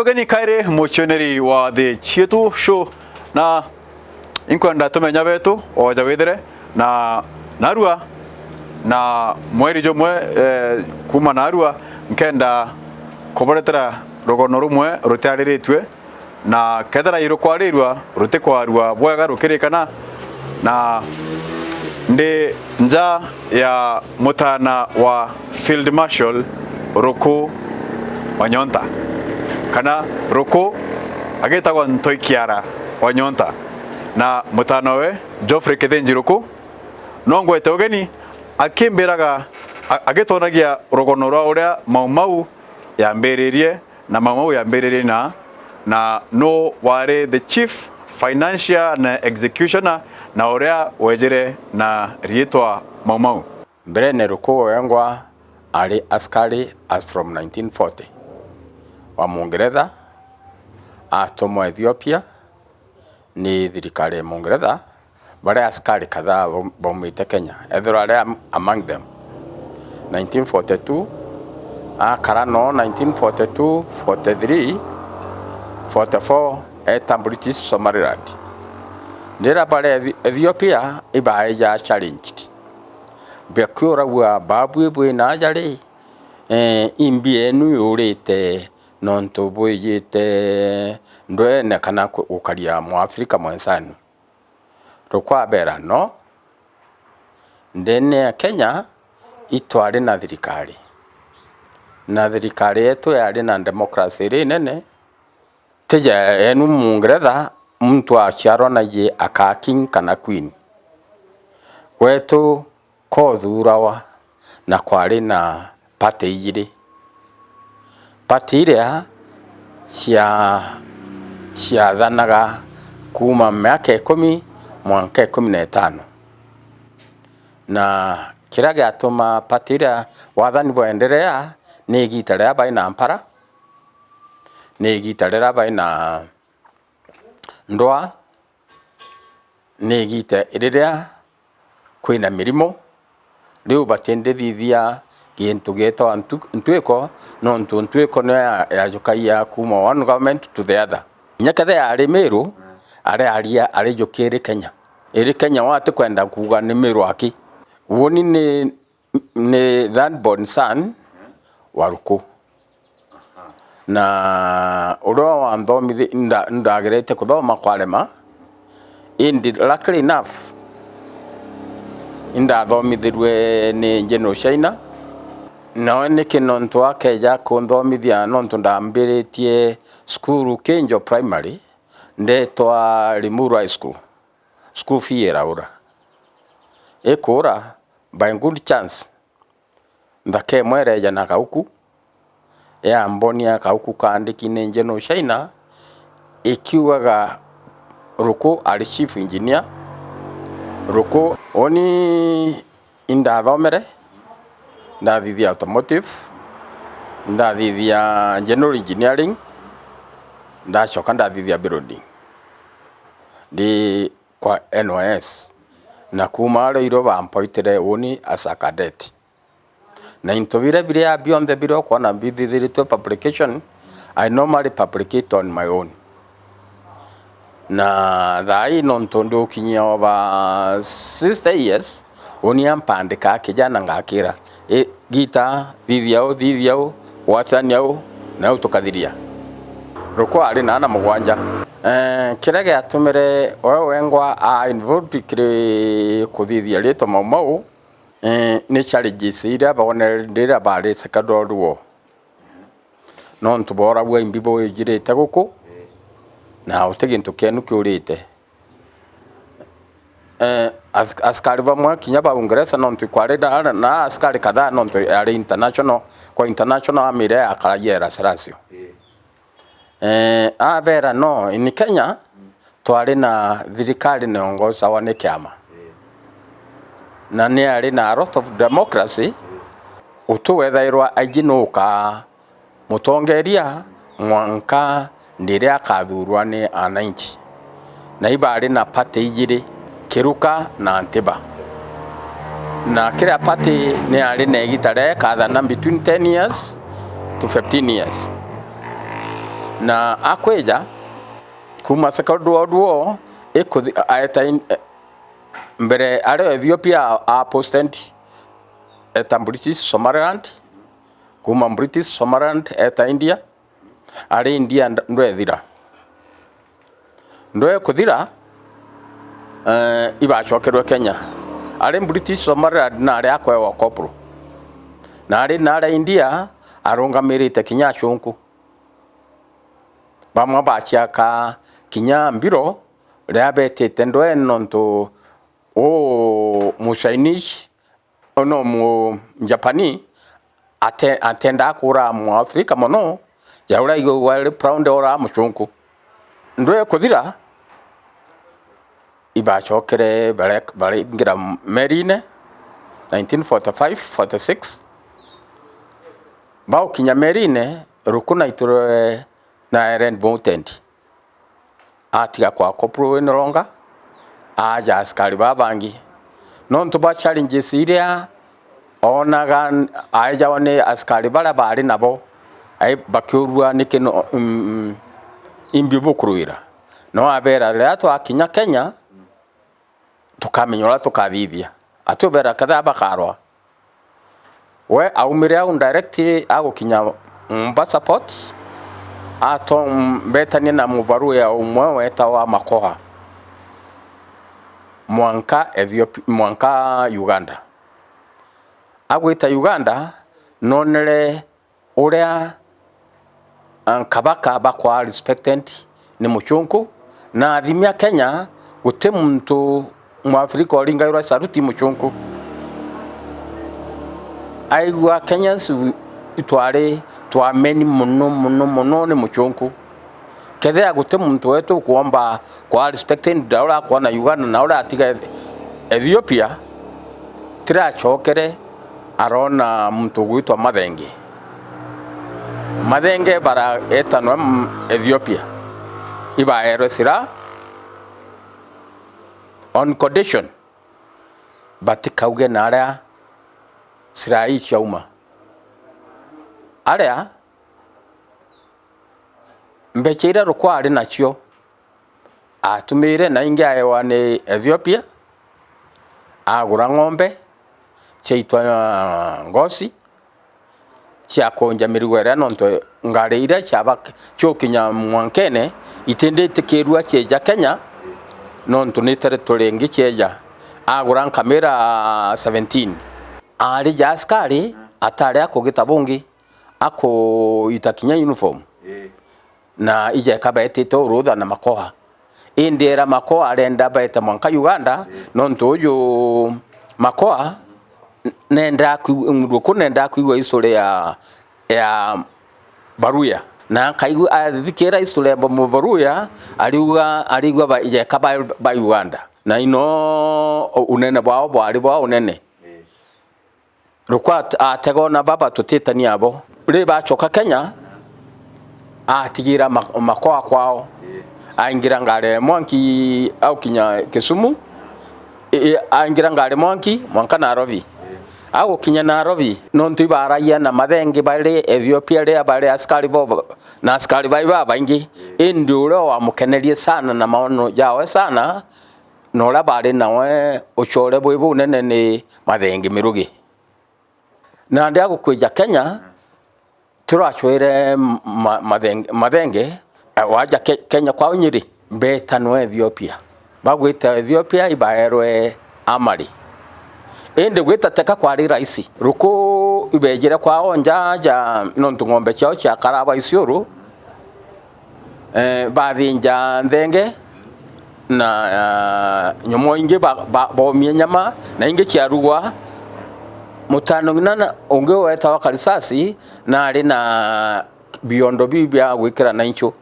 Togeni kaire motionary wa the Chietu show na inkwenda tumenya betu o jawedere na narua na mweri jomwe kuma narua nkenda koboretera rogono rumwe rutariritwe na kethera iro kwarirwa rute kwarua bwega rukirikana na ndi nja ya mutana wa Field Marshal Ruku Wanyonta kana Ruku agitagwa Ntoikiara Wanyonta na mutana we Geoffrey Kithenji Ruku nongwete ugeni akimbiraga agitonagia rogono rwa uria MauMau yambiririe na MauMau yambiririe na no ware the chief financial na executioner na uria wejere na rietwa MauMau. Brene Ruku wengwa ali askari as from 1940 wa Mungeretha atomwa Ethiopia ni thirikari ya Mungeretha bare askari kadhaa bomite Kenya ethora among them 1942 karano 1942 43 44 eta British Somaliland ndira bare Ethiopia ibae ya challenged bekura wa babu bwe na jari imbi enu yurite nonto bwiyite ndwene kana ukaria mu Afrika mwensanu rukwa bera no ndene Kenya itware na thirikari yetu yari na democracy ri nene teja enu Mungeretha mtu acharona ye aka king kana queen wetu kothurawa na kwari na party igiri party iria cia thanaga kuma miaka 10 mwanka 15 na kira giatuma party iria wathani bwenderea ni gitara bai na Mpara ni gitara bai na Ndwa ni gita iriria kwina mirimo riu batende thithia gintu geto ntwiko no ntwiko no yajukaia kuma one government to the other nyakathe ari Meru ari jukiri Kenya iri Kenya wate kwenda kuga ni Meru aki woni ni that born son wa Ruku na uro wa ndomithi ndagerete kuthoma kwarema luckily enough thomithirwe ni General China no ni kinonto akeja kunthomithia nonto ndambiritie skuru Kenjo primary ndetwa Limuru High school fee eraura ekora by good chance ndake mwereja na kauku ya mbonia kauku kaandiki ni General China ikiwaga Ruku ali chief engineer Ruku oni indathomere ndathithia automotive ndathithia general engineering ndachoka ndathithia building di kwa NYS na kuma iro bampoitere oni as a cadet na intovire biria beyond the bureau kwa na bithithiritwe publication I normally publicate on my own na thai nontondo kinyia over 60 years oni ampandika kijana ngakira gita thithiao wathaniao na utukathiria Ruku ari na mugwanja kirege atumire wengwa a involved kire kuthithia rito MauMau ni challenges iria baonera bari secondary war no ntubora bwa imbibo ijirite guku na utegintu kenu kiurite askari bamwe kinya ba Ungereza no ntikware na askari kadhaa no ari international kwa international amire akaraye Haile Selassie abera no in Kenya twari na thirikari neongoza wa kiama na ni ari na a lot of democracy utuwethairwa ajinuka mutongeria mwanka ndiria akathurwa ni ananchi na ibari na party igiri Kiruka na Antiba na kila party ni ari na igitare kathana between 10 years to 15 years na akweja kuma Second World War ikuthi mbere are Ethiopia a posted eta British Somaliland, kuma British Somaliland eta India, are India ndwethira kuthira ibacokerwe Kenya, are British Somaliland na are akwewa kopro, na are India arungamirite kinya chunku bamwe baciaka kinya mbiro ria betete ndwe nonto mu Chinese ono mu Japani atenda kura mu Afrika mono yaura igo wale proud ora mu chunku ndwe kuthira ibacokere bare ngira Merine 1945-46 bao kinya Merine rukuna itore na Eren Bontendi atiga kwa kopro enoronga aja askari babangi nonto ba challenges iria onaga aja one askari bara bari nabo ai bakurwa nikeno imbibukuruira no abera leato akinya Kenya tukamenyora tukathithia atubera katha bakarwa we aumire au directly agukinya passport ato betania na mubaru ya umwe weta wa makoha mwanka Ethiopia mwanka Uganda agwita Uganda nonere uria kabaka bakwa respected ni muchunku na athimia Kenya gute muntu mu Afrika oringa yura saruti muchunku aigwa Kenyans itware twameni muno ni muchunku kethe gute muntu wetu kuomba kwa respecting daura kwa na Uganda na ura atiga Ethiopia tira chokere arona muntu gwitwa Mathenge bara etanwa Ethiopia iba erosira on condition batikauge na aria sirai chauma aria mbecheira rukwari nacio atumire na ingia ewa ni Ethiopia agura ng'ombe chaitwa ngosi cia konja mirigwera nonto ngari ira chaba chokinya mwankene itendete kirua cheja Kenya nonto ni territory ngi cheja agura kamera 17 ari jaskari atare akogita bungi ako itakinya uniform na ije kabete to rudha na makoha indera makoha arenda baita mwanka Uganda nonto uju makoha nenda kunenda kuigwa isore ya baruya na kaigu athikira isore mu baruya aliwa ba ije kaba ba Uganda na ino unene bwao bwari bwa unene rukwa ategona baba tutitani abo ri bacoka Kenya atigira makoa kwao aingira ngare mwanki au kinya Kisumu aingira ngare mwanka Nairobi au kinya Nairobi nontu ibaraia na Mathenge bari Ethiopia ria bari askari bobo na askari baba ingi induro wa mukenerie sana na maono yawe sana nora bari nawe uchore bwibu nene ni Mathenge mirugi na ndia gukweja Kenya turachwire Mathenge waja Kenya kwa Nyeri betanwe Ethiopia bagwita Ethiopia ibaerwe amari ende gwita teka kwa raisi ruko ibejera kwa onja nontu ng'ombe chao cha karaba isioro bathinja nthenge na nyomo inge bomie nyama na inge chiarugwa mutano nana onge weta wa karisasi na ari na biondo bibia gwikira na incho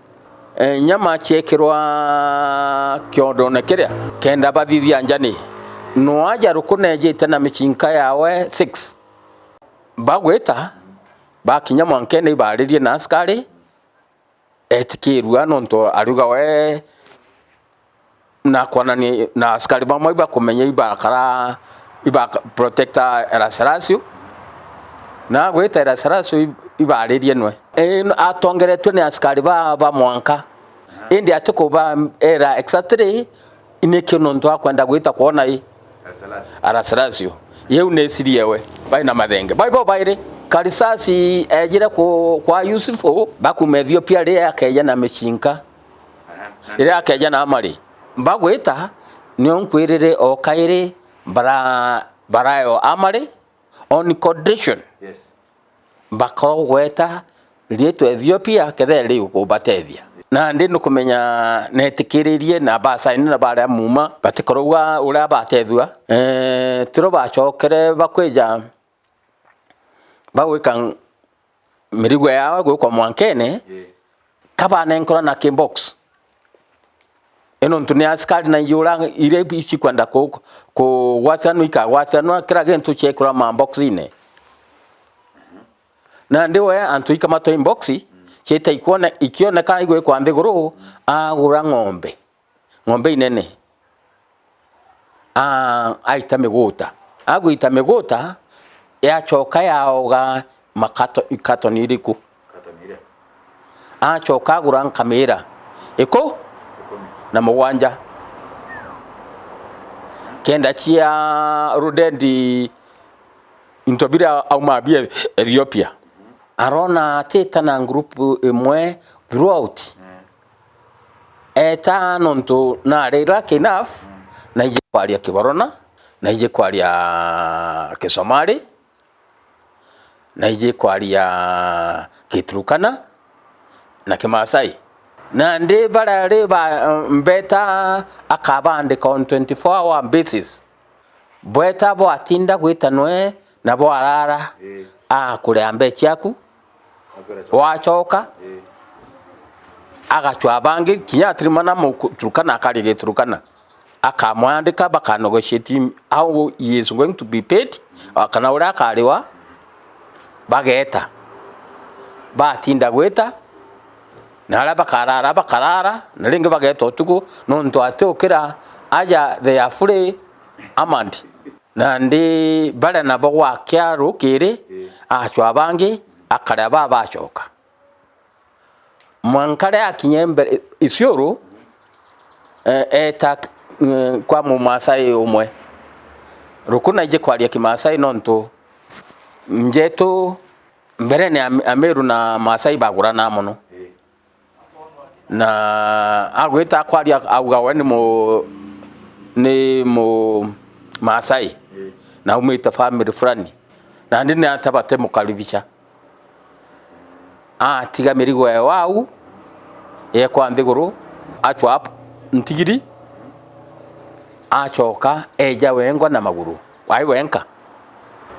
nyama chiekirwa kiondo na kiria kenda bathithia njani no aja rukunejete na michinka yawe 6 bagweta bakinya mwankene ibaririe na askari etikirwa nonto aruga we na kwanani na askari bamwe bakumenya ibakara protector Haile Selassie na gweta Haile Selassie ibaririe nwe atongeretwe ni askari ba mwanka indi atikuba era exactly ineke nonto akwenda gwita kuona Haile Selassie yeu nesiriyewe baina mathenge baibo baire Selassie ejire kwa Yusufu bakume Ethiopia ri akeja na michinka iri akeja na amari bagwita nio nkwirire o kaire barayo amari on condition bakoro gweta rietu Ethiopia ketheri ukubatethia na ndi nukumenya netikiririe na basaini na bare muma batikorwa ura batethua tiro bachokere bakwija bawika mirigwe yawe gwikwa mwankene kabane nkora na kimbox eno ntuni askari na yura ire bichi kwenda ko watanu kira gento chekura ma box ine na ndiwe antuika mato inbox cheta ikiona kana igwe kwa ndegoro agura ng'ombe inene aita megota aguita megota ya choka yaoga makato ikato niriku choka agura kamera eko na mwanja kenda chia rudendi intobira au mabia Ethiopia arona teta na group imwe throughout eta nonto na rira enough na ije kwaria kiborona na ije kwaria kisomali na ije kwaria kiturukana na kimasai na ndi barare ba mbeta akabande on 24 hour basis bweta bo atinda gwitanwe na bo arara kule ambe chiaku wachoka agachwa bangi kinyatrimana mu Turkana akari Turkana akamwandika bakanogotiate how he is going to be paid akana ura kariwa bageta batinda gweta nala bakarara nalinge bageta otuko nonto atokera aja they are fully armed nandi bale nabo wakyaro kire achwa bangi akara bachoka mwankale akinyembe isioro eta kwa mumasai umwe rukuna ije kwalia kimasai nonto njeto mbere ni Meru na Masai bagurana muno na agwita kwalia augawe ni mo Masai na umita family fulani na ndine atabate mukalibisha tiga mirigo ya wau kwa ndegoro achwa ntigiri achoka eja wengo na maguru wai wenka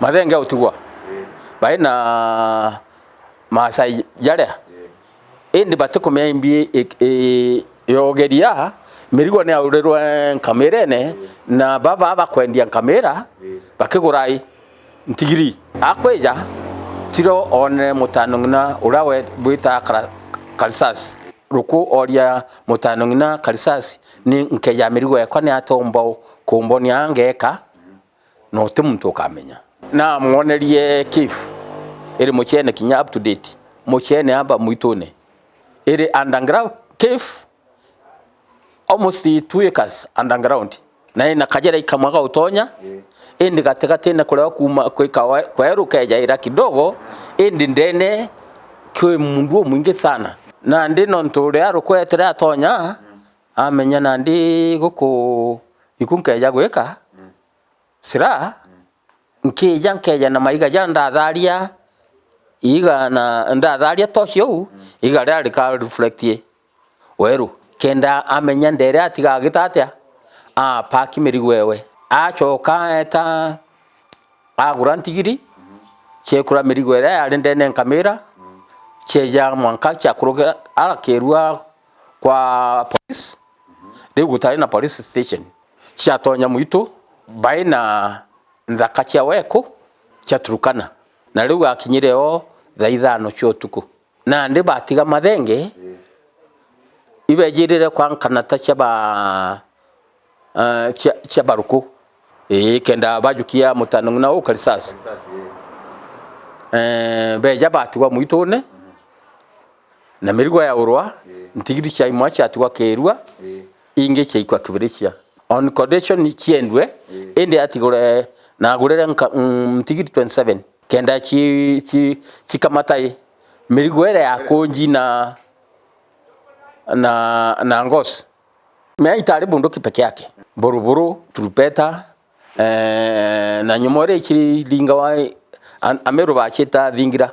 mathenge utigwa baina Masai jale indi batukomya imbi yogeria mirigo ne aurerwa kamerene na baba bakwendia kamera bakigurai ntigiri akweja tiro one mutanungna urawe buita Haile Selassie Ruku oria mutanungna Haile Selassie ni nkeja mirigo yakwa ne atombo kumboni angeka no timuntu kamenya na mwonerie kif iri muchene kinya up to date muchene aba muitone iri underground kif almost 2 acres underground na ina kajera ikamwaga utonya indi katika tena kulewa kuma kwa eruka jaira kidogo indi ndene kwe mundu mwingi sana na ndino ntore arukwe tere atonya amenya nandi guku ikunkeja gweka sira nkeja na maiga janda dharia iga na ndadharia toshio iga rari ka reflectie weru kenda amenya ndere atiga gitatia paki miriwewe achoka eta agurantigiri chekura mirigwere ari ndene kamera cheja mwanka cha kurogera alakerua kwa police gutari na police station chatonya muito baina ndakachia weko chaturukana na riu akinyireo thaithano chotuku na ndi batiga mathenge ibejirire kwa kanata chaba chabaruku kenda bajukia mutanungna Haile Selassie beja batiwa muitone na mirigo ya urwa ntigiri cha imwa cha tuwa kerua inge cha ikwa kibiricha on condition chiendwe ende atigore na gurere ntigiri 27 kenda chi kamatai mirigo ya konji na ngos mea itare bunduki peke yake boroboro trupeta na nyomore ikiri linga wa Ameru bacheta thingira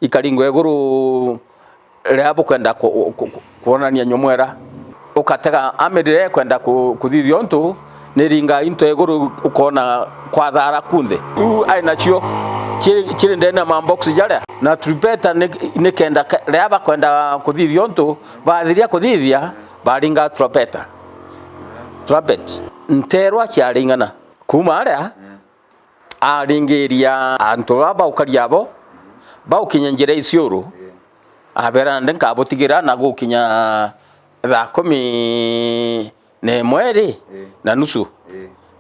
ikaringo eguru rehabo kwenda kuonania nyomwera ukatega amerire kwenda kuthithio ntu niringa into eguru ukona kwa thara kunthe aina cio chiri ndena mambox jara na trupeta ni kenda rehaba kwenda kuthithio ntu bathiria kuthithia baringa trumpet nterwa chiaringana kuma aria aringiria antu aba ukariabo baukinya isiuru abera ndenka botigira na gukinya thaa 11 na nusu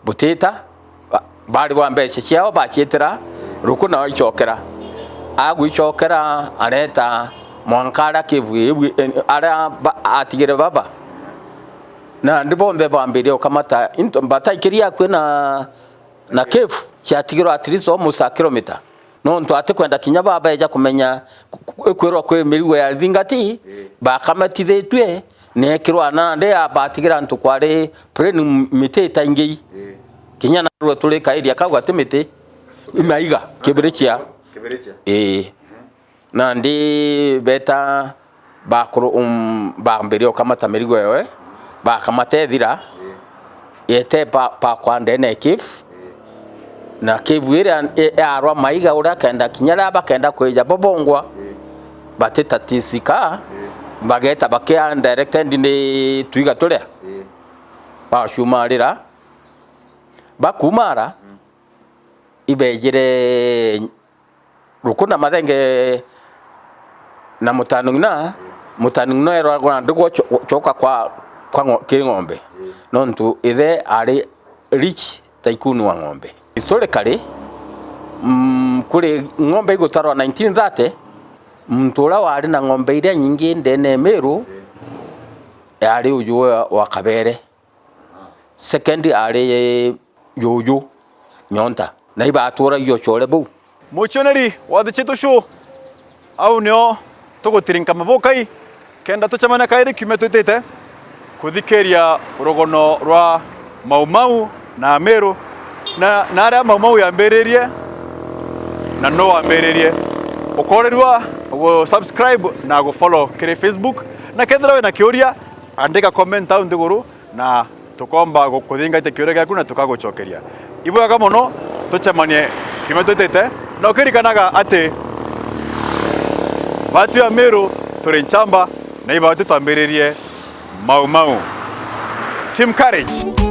butita bari wa mbeca ciao bachitira ruku na ichokera agwichokera areta mwankara kivu ara atigire baba na ndibombe bambire ukamata into bataikiria kwena na kefu chatigiro at least almost a kilometer no nto atikwenda kinya baba eja kumenya kwirwa kwe mirigo ya thingati bakamatithetwe nekirwa na nde abatigira ntu kware plane miteta ingi kinya na ro tulika iria kagwa timiti imaiga kibirichia na ndi beta bakuru bambire ukamata mirigo yewe bakamatethira yete pa kwande ne kif na kivwira arwa maiga ura kenda kinyara bakenda kweja bobongwa bateta tisika bageta bakia directed ni twiga tole bashumarira bakumara ibejire rukuna mathenge na mutanungna erwa ndgo choka kwa ng'ombe no ntu ithe ari rich tycoon wa ng'ombe historically kuri ng'ombe igutarwa 1930 mtura wari na ng'ombe iria nyingi ndene Meru ari uju wa kabere second ari yuju nyonta na ibatura yo chore bu muchoneri wa the chetu show au nio tugotirinka mabokai kenda tuchamana kairi kimetutete kuthikeria urogono rwa MauMau na Meru na nara MauMau yamberirie na no amberirie ukorerwa go subscribe na go follow kire Facebook na kethira na kiuria andika comment au ndiguru na tukomba go kuthinga te kiuria gyaku na tukagochokeria ibwaga muno tuchamanie kimetutete na ukirikanaga ati batu ya Meru turi nchamba na ibatu tamberirie MauMau. Team Courage.